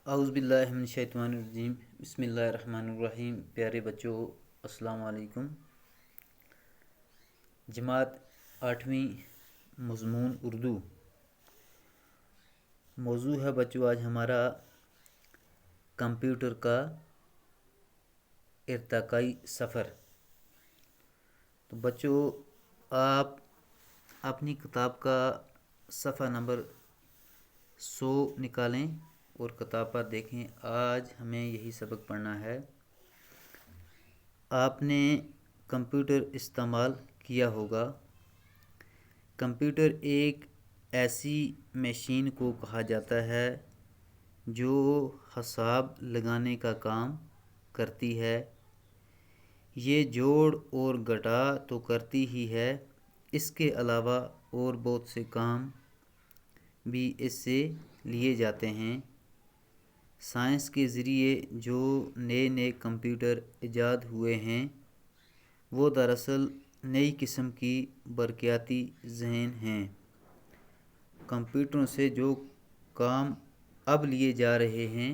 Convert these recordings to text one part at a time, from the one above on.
اعوذ باللہ من الشیطان الرجیم بسم اللہ الرحمن الرحیم۔ پیارے بچوں، السلام علیکم۔ جماعت 8ویں، مضمون اردو۔ موضوع ہے بچوں آج ہمارا کمپیوٹر کا ارتقائی سفر۔ تو بچوں آپ اپنی کتاب کا صفحہ نمبر 100 نکالیں اور کتاب پر دیکھیں۔ آج ہمیں یہی سبق پڑھنا ہے۔ آپ نے کمپیوٹر استعمال کیا ہوگا۔ کمپیوٹر ایک ایسی مشین کو کہا جاتا ہے جو حساب لگانے کا کام کرتی ہے۔ یہ جوڑ اور گھٹا تو کرتی ہی ہے، اس کے علاوہ اور بہت سے کام بھی اس سے لیے جاتے ہیں۔ سائنس کے ذریعے جو نئے کمپیوٹر ایجاد ہوئے ہیں وہ دراصل نئی قسم کی برقیاتی ذہن ہیں۔ کمپیوٹروں سے جو کام اب لیے جا رہے ہیں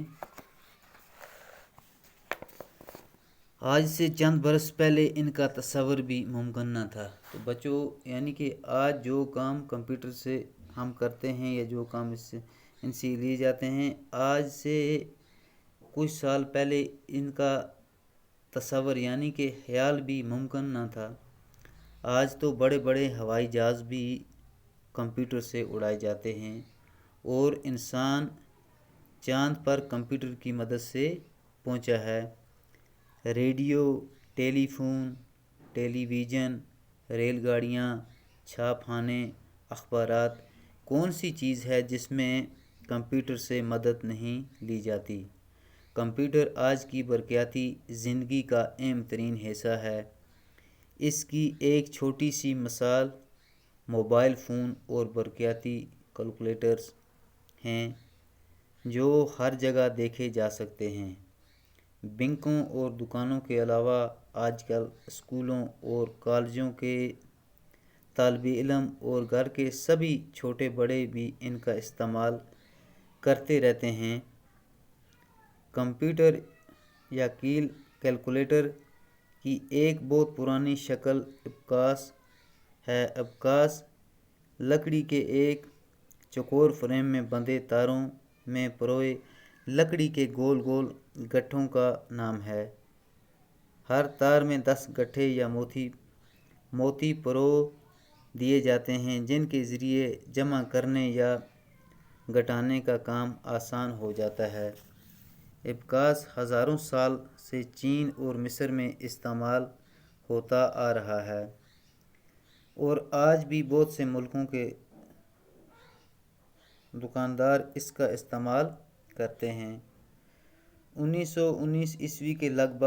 آج سے چند برس پہلے ان کا تصور بھی ممکن نہ تھا۔ تو بچوں یعنی کہ آج جو کام کمپیوٹر سے ہم کرتے ہیں یا جو کام ان سے لیے جاتے ہیں، آج سے کچھ سال پہلے ان کا تصور یعنی کہ خیال بھی ممکن نہ تھا۔ آج تو بڑے بڑے ہوائی جہاز بھی کمپیوٹر سے اڑائے جاتے ہیں اور انسان چاند پر کمپیوٹر کی مدد سے پہنچا ہے۔ ریڈیو، ٹیلی فون، ٹیلی ویژن، ریل گاڑیاں، چھاپ خانے، اخبارات، کون سی چیز ہے جس میں کمپیوٹر سے مدد نہیں لی جاتی؟ کمپیوٹر آج کی برقیاتی زندگی کا اہم ترین حصہ ہے۔ اس کی ایک چھوٹی سی مثال موبائل فون اور برقیاتی کیلکولیٹرز ہیں جو ہر جگہ دیکھے جا سکتے ہیں۔ بینکوں اور دکانوں کے علاوہ آج کل اسکولوں اور کالجوں کے طالب علم اور گھر کے سبھی چھوٹے بڑے بھی ان کا استعمال کرتے رہتے ہیں۔ کمپیوٹر یا کیلکولیٹر کی ایک بہت پرانی شکل ابکاس ہے۔ ابکاس لکڑی کے ایک چوکور فریم میں بندھے تاروں میں پروئے لکڑی کے گول گول گٹھوں کا نام ہے۔ ہر تار میں 10 گٹھے یا موتی پرو دیے جاتے ہیں جن کے ذریعے جمع کرنے یا گھٹانے کا کام آسان ہو جاتا ہے۔ ابکاس ہزاروں سال سے چین اور مصر میں استعمال ہوتا آ رہا ہے اور آج بھی بہت سے ملکوں کے دکاندار اس کا استعمال کرتے ہیں۔ 1919 عیسوی کے لگ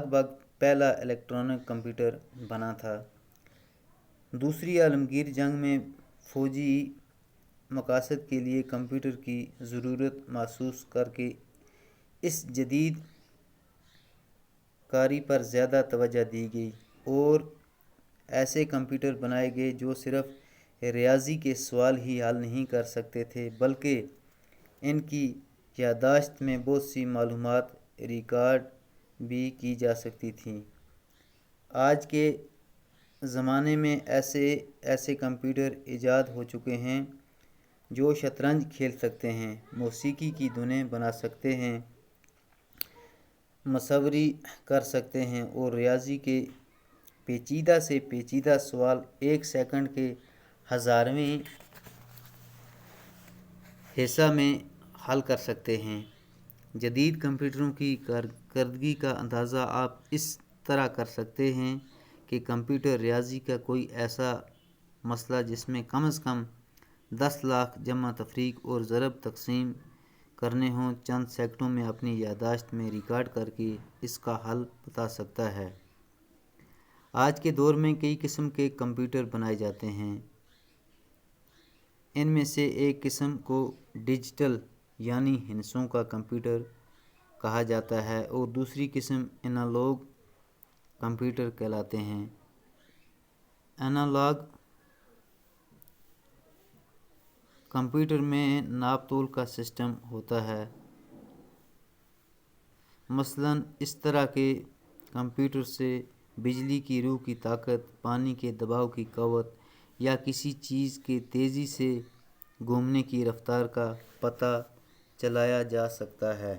بھگ پہلا الیکٹرانک کمپیوٹر بنا تھا۔ دوسری عالمگیر جنگ میں فوجی مقاصد کے لیے کمپیوٹر کی ضرورت محسوس کر کے اس جدید کاری پر زیادہ توجہ دی گئی اور ایسے کمپیوٹر بنائے گئے جو صرف ریاضی کے سوال ہی حل نہیں کر سکتے تھے بلکہ ان کی یادداشت میں بہت سی معلومات ریکارڈ بھی کی جا سکتی تھیں۔ آج کے زمانے میں ایسے کمپیوٹر ایجاد ہو چکے ہیں جو شطرنج کھیل سکتے ہیں، موسیقی کی دھنیں بنا سکتے ہیں، مصوری کر سکتے ہیں اور ریاضی کے پیچیدہ سے پیچیدہ سوال ایک سیکنڈ کے 1000ویں حصہ میں حل کر سکتے ہیں۔ جدید کمپیوٹروں کی کارکردگی کا اندازہ آپ اس طرح کر سکتے ہیں کہ کمپیوٹر ریاضی کا کوئی ایسا مسئلہ جس میں کم از کم 10 لاکھ جمع تفریق اور ضرب تقسیم کرنے ہوں، چند سیکنڈوں میں اپنی یادداشت میں ریکارڈ کر کے اس کا حل بتا سکتا ہے۔ آج کے دور میں کئی قسم کے کمپیوٹر بنائے جاتے ہیں۔ ان میں سے ایک قسم کو ڈیجیٹل یعنی ہندسوں کا کمپیوٹر کہا جاتا ہے اور دوسری قسم انالاگ کمپیوٹر کہلاتے ہیں۔ انالاگ کمپیوٹر میں ناپ تول کا سسٹم ہوتا ہے مثلاً اس طرح کے کمپیوٹر سے بجلی کی روح کی طاقت، پانی کے دباؤ کی قوت یا کسی چیز کے تیزی سے گھومنے کی رفتار کا پتہ چلایا جا سکتا ہے۔